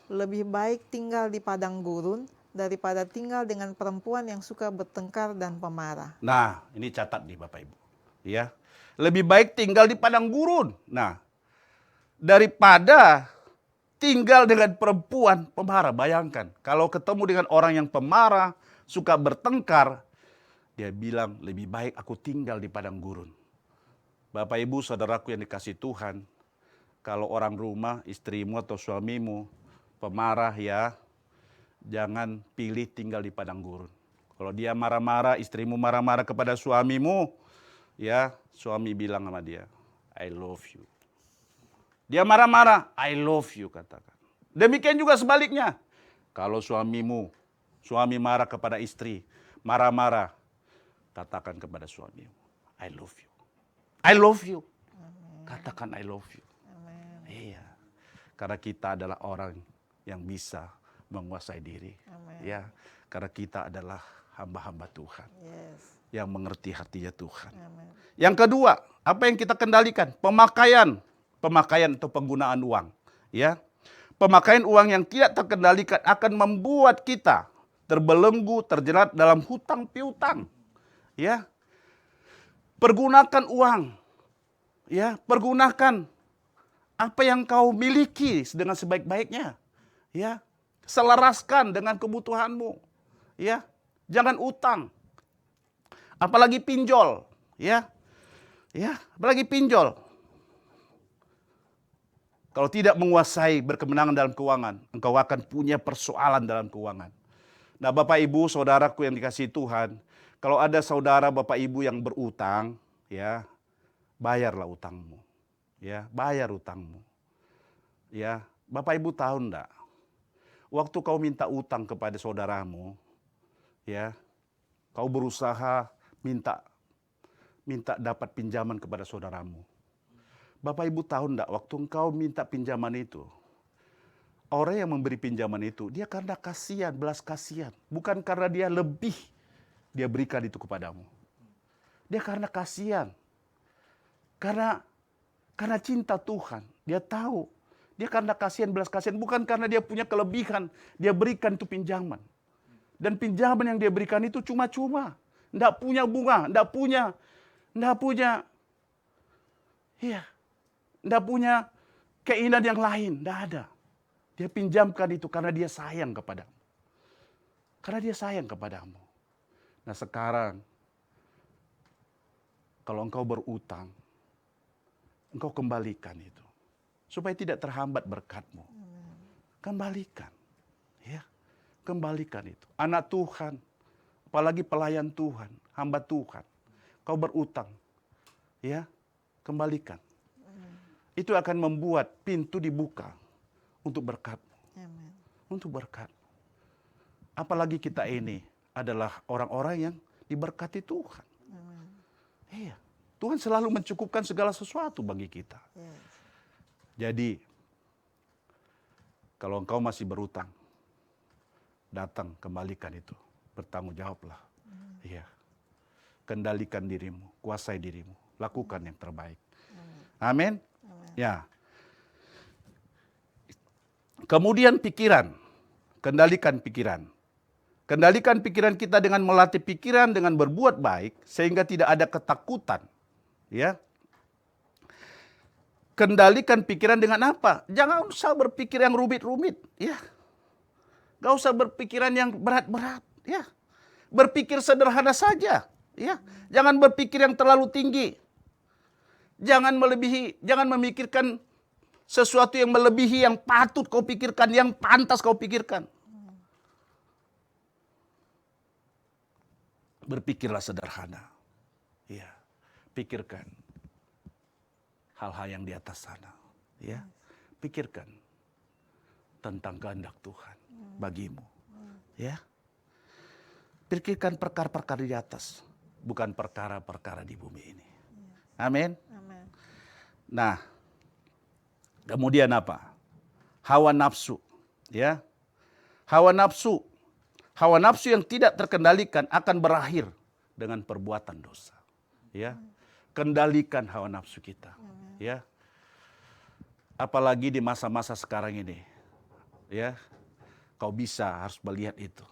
Lebih baik tinggal di padang gurun daripada tinggal dengan perempuan yang suka bertengkar dan pemarah. Nah, ini catat nih Bapak Ibu. Ya, lebih baik tinggal di padang gurun. Nah, daripada tinggal dengan perempuan pemarah. Bayangkan, kalau ketemu dengan orang yang pemarah, suka bertengkar, dia bilang lebih baik aku tinggal di padang gurun. Bapak Ibu, saudaraku yang dikasih Tuhan, kalau orang rumah, istrimu atau suamimu pemarah, ya, jangan pilih tinggal di padang gurun. Kalau dia marah-marah, istrimu marah-marah kepada suamimu, ya, suami bilang sama dia, I love you. Dia marah-marah, I love you, katakan. Demikian juga sebaliknya. Kalau suami marah kepada istri, marah-marah, katakan kepada suamimu, I love you. I love you. Amen. Katakan I love you. Amen. Iya. Karena kita adalah orang yang bisa menguasai diri. Amen. Ya, karena kita adalah hamba-hamba Tuhan. Yes. Yang mengerti hatinya Tuhan. Amen. Yang kedua, apa yang kita kendalikan? Pemakaian atau penggunaan uang. Ya, pemakaian uang yang tidak terkendalikan akan membuat kita terbelenggu, terjerat dalam hutang piutang. Ya, pergunakan uang. Ya, pergunakan apa yang kau miliki dengan sebaik-baiknya. Ya, selaraskan dengan kebutuhanmu. Ya, jangan utang. Apalagi pinjol. Ya, apalagi pinjol. Kalau tidak menguasai berkemenangan dalam keuangan, engkau akan punya persoalan dalam keuangan. Nah, Bapak Ibu, saudaraku yang dikasihi Tuhan, kalau ada saudara Bapak Ibu yang berutang, ya, bayarlah utangmu. Ya, bayar utangmu. Ya, Bapak Ibu tahu enggak? Waktu kau minta utang kepada saudaramu, ya, kau berusaha minta dapat pinjaman kepada saudaramu. Bapak Ibu tahu enggak, waktu engkau minta pinjaman itu, orang yang memberi pinjaman itu, dia karena kasihan, belas kasihan. Bukan karena dia lebih, dia berikan itu kepadamu. Dia karena kasihan. Karena cinta Tuhan. Dia tahu. Dia karena kasihan, belas kasihan. Bukan karena dia punya kelebihan, dia berikan itu pinjaman. Dan pinjaman yang dia berikan itu cuma-cuma. Nggak punya bunga, nggak punya keinginan yang lain, nggak ada. Dia pinjamkan itu karena dia sayang kepadamu. Karena dia sayang kepadamu. Nah sekarang, kalau engkau berutang, engkau kembalikan itu. Supaya tidak terhambat berkatmu. Kembalikan. Ya, kembalikan itu. Anak Tuhan, apalagi pelayan Tuhan, hamba Tuhan. Kau berutang, ya, kembalikan. Itu akan membuat pintu dibuka untuk berkatmu. Untuk berkat. Apalagi kita ini adalah orang-orang yang diberkati Tuhan. Iya, Tuhan selalu mencukupkan segala sesuatu bagi kita. Jadi, kalau engkau masih berutang, datang kembalikan itu. Bertanggung jawablah. Iya. Kendalikan dirimu, kuasai dirimu, lakukan yang terbaik. Amin. Ya. Kemudian pikiran, kendalikan pikiran. Kendalikan pikiran kita dengan melatih pikiran dengan berbuat baik sehingga tidak ada ketakutan. Ya. Kendalikan pikiran dengan apa? Jangan usah berpikir yang rumit-rumit, ya. Gak usah berpikiran yang berat-berat, ya. Berpikir sederhana saja, ya. Jangan berpikir yang terlalu tinggi. Jangan memikirkan sesuatu yang melebihi yang patut kau pikirkan, yang pantas kau pikirkan. Berpikirlah sederhana. Ya. Pikirkan hal-hal yang di atas sana. Ya. Pikirkan tentang kehendak Tuhan bagimu. Ya. Pikirkan perkara-perkara di atas, bukan perkara-perkara di bumi ini. Amin. Nah, kemudian apa? Hawa nafsu, ya. Hawa nafsu yang tidak terkendalikan akan berakhir dengan perbuatan dosa. Ya. Kendalikan hawa nafsu kita, ya. Apalagi di masa-masa sekarang ini. Ya. Kau harus melihat itu.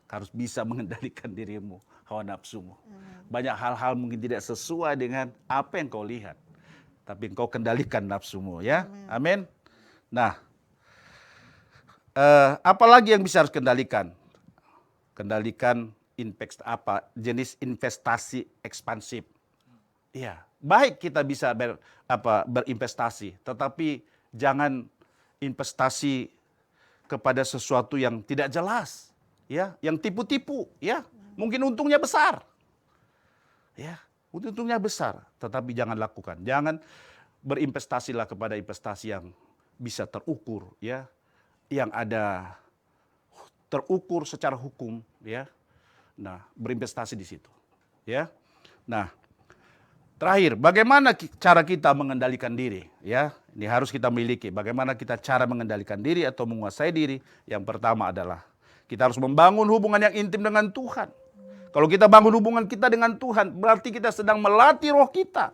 Harus bisa mengendalikan dirimu, hawa nafsumu. Banyak hal-hal mungkin tidak sesuai dengan apa yang kau lihat. Tapi engkau kendalikan nafsumu, ya. Amin. Nah, apalagi yang bisa harus kendalikan? Kendalikan jenis investasi ekspansif. Ya, baik kita bisa berinvestasi, tetapi jangan investasi kepada sesuatu yang tidak jelas, ya, yang tipu-tipu, ya. Mungkin untungnya besar. Ya, untungnya besar, tetapi jangan lakukan. Jangan berinvestasilah kepada investasi yang bisa terukur, ya. Yang ada terukur secara hukum, ya. Nah, berinvestasi di situ, ya. Nah, terakhir, bagaimana cara kita mengendalikan diri, ya? Ini harus kita miliki. Bagaimana kita cara mengendalikan diri atau menguasai diri? Yang pertama adalah kita harus membangun hubungan yang intim dengan Tuhan. Kalau kita bangun hubungan kita dengan Tuhan, berarti kita sedang melatih roh kita.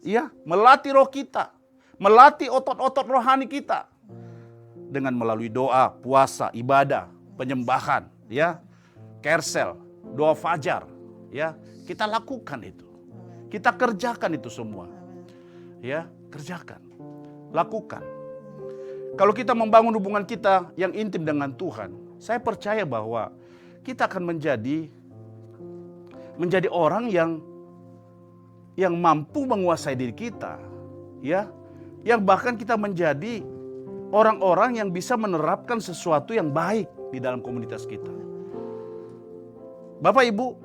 Ya, melatih roh kita. Melatih otot-otot rohani kita. Dengan melalui doa, puasa, ibadah, penyembahan, ya. Kersel, doa fajar, ya. Kita lakukan itu. Kita kerjakan itu semua. Ya, kerjakan. Lakukan. Kalau kita membangun hubungan kita yang intim dengan Tuhan, saya percaya bahwa kita akan menjadi orang yang mampu menguasai diri kita, ya, yang bahkan kita menjadi orang-orang yang bisa menerapkan sesuatu yang baik di dalam komunitas kita. Bapak Ibu,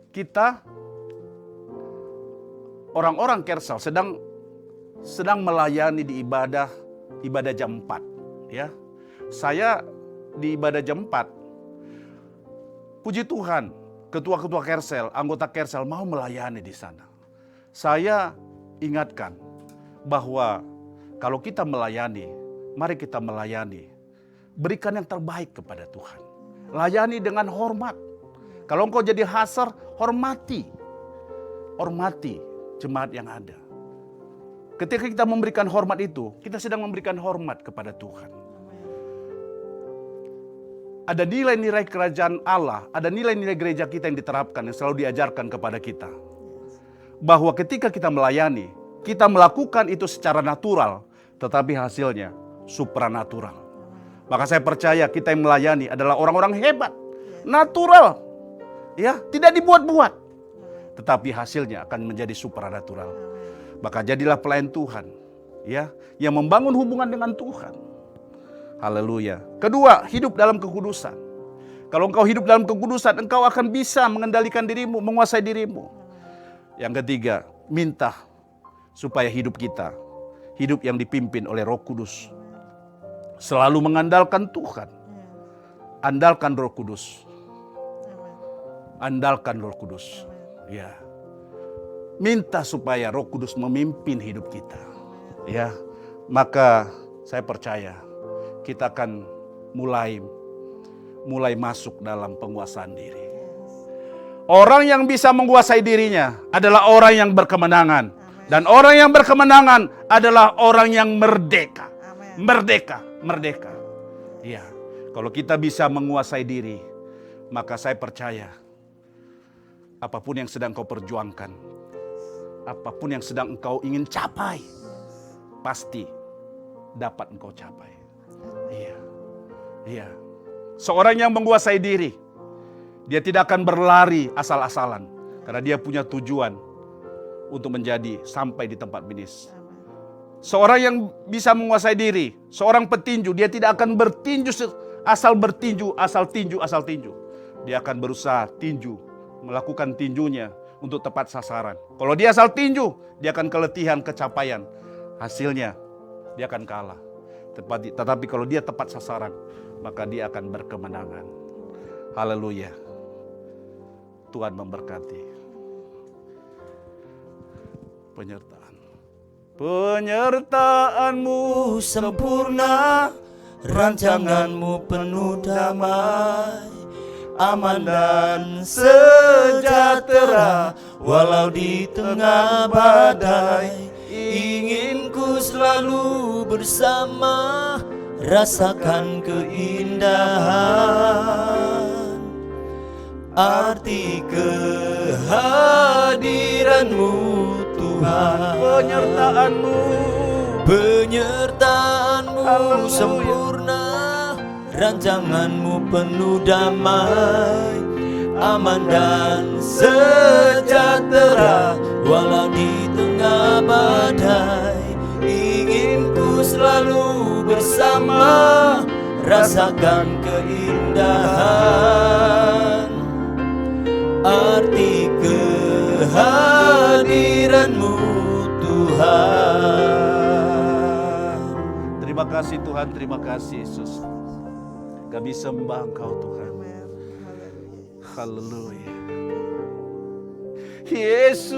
kita orang-orang Kersal sedang melayani di ibadah jam 4, ya. Saya di ibadah jam 4. Puji Tuhan, ketua-ketua Kersel, anggota Kersel mau melayani di sana. Saya ingatkan bahwa kalau kita melayani, mari kita melayani. Berikan yang terbaik kepada Tuhan. Layani dengan hormat. Kalau engkau jadi hasar, hormati. Hormati jemaat yang ada. Ketika kita memberikan hormat itu, kita sedang memberikan hormat kepada Tuhan. Ada nilai-nilai kerajaan Allah, ada nilai-nilai gereja kita yang diterapkan, yang selalu diajarkan kepada kita. Bahwa ketika kita melayani, kita melakukan itu secara natural, tetapi hasilnya supranatural. Maka saya percaya kita yang melayani adalah orang-orang hebat, natural, ya, tidak dibuat-buat, tetapi hasilnya akan menjadi supranatural. Maka jadilah pelayan Tuhan, ya, yang membangun hubungan dengan Tuhan. Haleluya. Kedua, hidup dalam kekudusan. Kalau engkau hidup dalam kekudusan, engkau akan bisa mengendalikan dirimu, menguasai dirimu. Yang ketiga, minta supaya hidup kita, hidup yang dipimpin oleh Roh Kudus. Selalu mengandalkan Tuhan. Andalkan Roh Kudus. Andalkan Roh Kudus. Ya. Minta supaya Roh Kudus memimpin hidup kita. Ya. Maka saya percaya kita akan mulai masuk dalam penguasaan diri. Orang yang bisa menguasai dirinya adalah orang yang berkemenangan. Dan orang yang berkemenangan adalah orang yang merdeka. Merdeka. Iya. Kalau kita bisa menguasai diri, maka saya percaya apapun yang sedang kau perjuangkan, apapun yang sedang engkau ingin capai, pasti dapat engkau capai. Iya. Seorang yang menguasai diri, dia tidak akan berlari asal-asalan, karena dia punya tujuan untuk menjadi sampai di tempat finish. Seorang yang bisa menguasai diri, seorang petinju, dia tidak akan bertinju asal tinju. Dia akan berusaha tinju, melakukan tinjunya untuk tepat sasaran. Kalau dia asal tinju, dia akan keletihan, kecapaian. Hasilnya, dia akan kalah. Tetapi kalau dia tepat sasaran, maka dia akan berkemenangan. Haleluya. Tuhan memberkati. Penyertaan-Mu sempurna, rancangan-Mu penuh damai, aman dan sejahtera, walau di tengah badai. Ingin ku selalu bersama, rasakan keindahan, arti kehadiran-Mu Tuhan. Penyertaan-Mu sempurna, rancangan-Mu penuh damai, aman dan sejahtera, walau di tengah badai. Ingin ku selalu bersama, rasakan keindahan, arti kehadiran-Mu Tuhan. Terima kasih Tuhan, terima kasih Yesus. Kami sembah Engkau Tuhan. Haleluya. Yesus.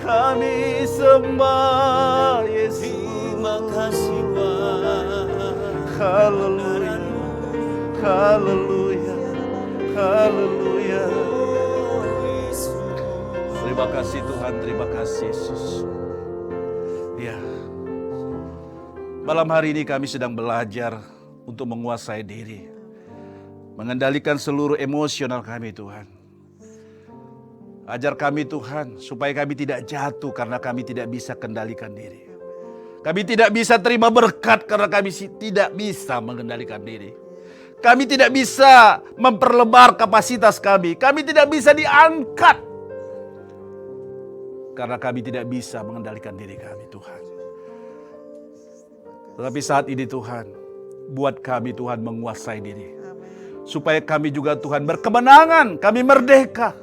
Kami sembah Yesus. Terima kasih Pak. Haleluya. Haleluya. Haleluya. Terima kasih Tuhan, terima kasih Yesus. Ya. Malam hari ini kami sedang belajar untuk menguasai diri. Mengendalikan seluruh emosional kami Tuhan. Ajar kami Tuhan supaya kami tidak jatuh karena kami tidak bisa kendalikan diri. Kami tidak bisa terima berkat karena kami tidak bisa mengendalikan diri. Kami tidak bisa memperlebar kapasitas kami. Kami tidak bisa diangkat. Karena kami tidak bisa mengendalikan diri kami, Tuhan. Tetapi saat ini Tuhan, buat kami Tuhan menguasai diri. Supaya kami juga Tuhan berkemenangan, kami merdeka.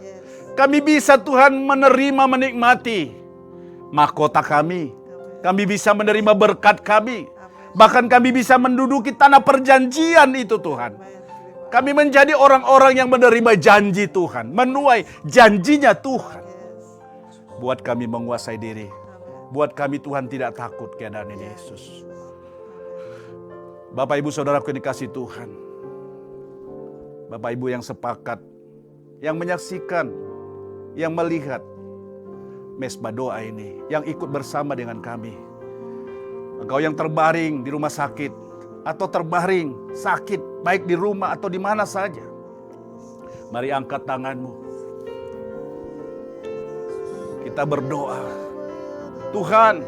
Kami bisa Tuhan menerima, menikmati mahkota kami. Kami bisa menerima berkat kami. Bahkan kami bisa menduduki tanah perjanjian itu Tuhan. Kami menjadi orang-orang yang menerima janji Tuhan. Menuai janjinya Tuhan. Buat kami menguasai diri. Buat kami Tuhan tidak takut keadaan ini Yesus. Bapak Ibu Saudaraku yang dikasihi Tuhan. Bapak Ibu yang sepakat. Yang menyaksikan. Yang melihat. Mesbah doa ini. Yang ikut bersama dengan kami. Engkau yang terbaring di rumah sakit atau terbaring sakit baik di rumah atau di mana saja. Mari angkat tanganmu. Kita berdoa. Tuhan,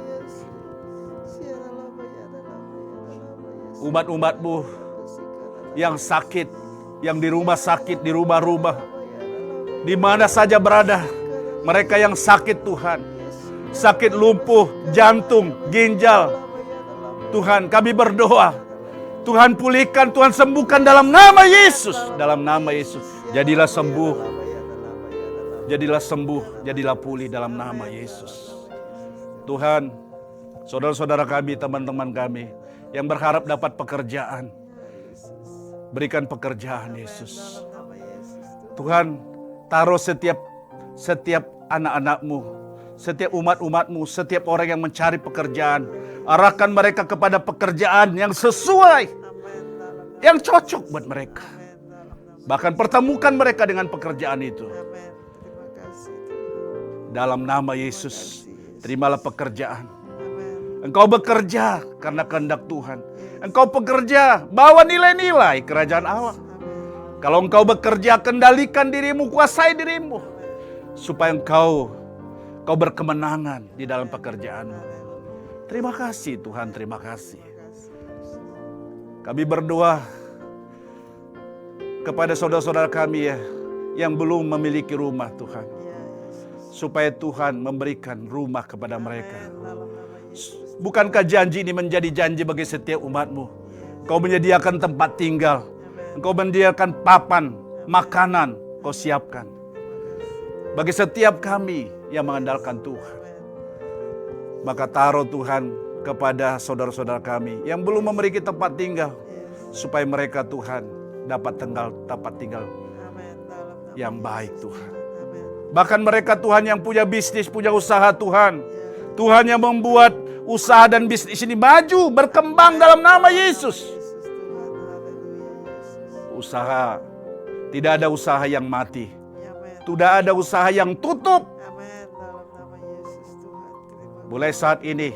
umat-umatmu yang sakit, yang di rumah sakit, di rumah-rumah, di mana saja berada, mereka yang sakit Tuhan, sakit lumpuh, jantung, ginjal, Tuhan kami berdoa, Tuhan pulihkan, Tuhan sembuhkan dalam nama Yesus. Dalam nama Yesus. Jadilah sembuh. Jadilah sembuh, jadilah pulih dalam nama Yesus. Tuhan, saudara-saudara kami, teman-teman kami yang berharap dapat pekerjaan. Berikan pekerjaan Yesus. Tuhan, taruh setiap anak-anak-Mu, setiap umat-umat-Mu, setiap orang yang mencari pekerjaan. Arahkan mereka kepada pekerjaan yang sesuai, yang cocok buat mereka. Bahkan pertemukan mereka dengan pekerjaan itu. Dalam nama Yesus, terimalah pekerjaan. Engkau bekerja karena kehendak Tuhan. Engkau bekerja, bawa nilai-nilai kerajaan Allah. Kalau engkau bekerja, kendalikan dirimu, kuasai dirimu. Supaya engkau berkemenangan di dalam pekerjaanmu. Terima kasih Tuhan, terima kasih. Kami berdoa kepada saudara-saudara kami ya, yang belum memiliki rumah Tuhan. Supaya Tuhan memberikan rumah kepada mereka. Bukankah janji ini menjadi janji bagi setiap umat-Mu? Engkau menyediakan tempat tinggal. Engkau menyediakan papan, makanan, Kau siapkan. Bagi setiap kami yang mengandalkan Tuhan. Maka taruh Tuhan kepada saudara-saudara kami yang belum memiliki tempat tinggal. Supaya mereka Tuhan dapat tempat tinggal yang baik Tuhan. Bahkan mereka Tuhan yang punya bisnis, punya usaha Tuhan. Tuhan yang membuat usaha dan bisnis ini maju, berkembang dalam nama Yesus. Usaha, tidak ada usaha yang mati. Tidak ada usaha yang tutup. Mulai saat ini,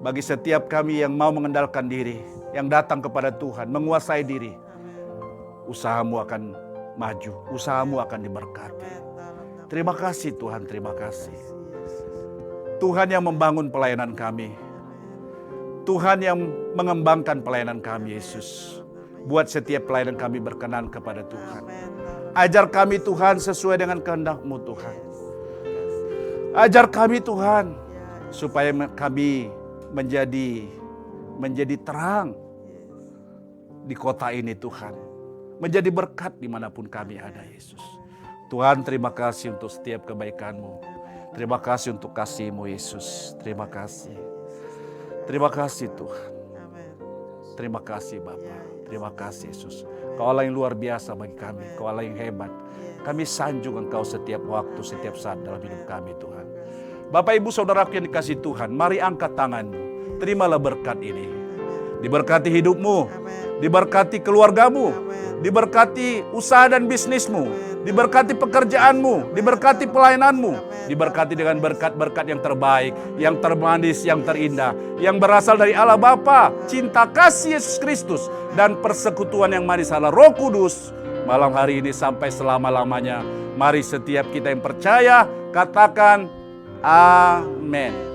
bagi setiap kami yang mau mengandalkan diri, yang datang kepada Tuhan, menguasai diri, usahamu akan maju, usahamu akan diberkati. Terima kasih Tuhan, terima kasih. Tuhan yang membangun pelayanan kami. Tuhan yang mengembangkan pelayanan kami, Yesus. Buat setiap pelayanan kami berkenan kepada Tuhan. Ajar kami Tuhan sesuai dengan kehendak-Mu Tuhan. Ajar kami Tuhan, supaya kami menjadi terang di kota ini Tuhan. Menjadi berkat dimanapun kami ada Yesus. Tuhan terima kasih untuk setiap kebaikan-Mu. Terima kasih untuk kasih-Mu Yesus. Terima kasih. Terima kasih Tuhan. Terima kasih Bapa. Terima kasih Yesus. Kau Allah yang luar biasa bagi kami. Kau Allah yang hebat. Kami sanjung Engkau setiap waktu, setiap saat dalam hidup kami Tuhan. Bapak Ibu Saudaraku yang dikasihi Tuhan, mari angkat tanganmu. Terimalah berkat ini. Diberkati hidupmu, diberkati keluargamu, diberkati usaha dan bisnismu, diberkati pekerjaanmu, diberkati pelayananmu, diberkati dengan berkat-berkat yang terbaik, yang termanis, yang terindah, yang berasal dari Allah Bapa, cinta kasih Yesus Kristus, dan persekutuan yang manis Allah Roh Kudus, malam hari ini sampai selama-lamanya. Mari setiap kita yang percaya, katakan amin.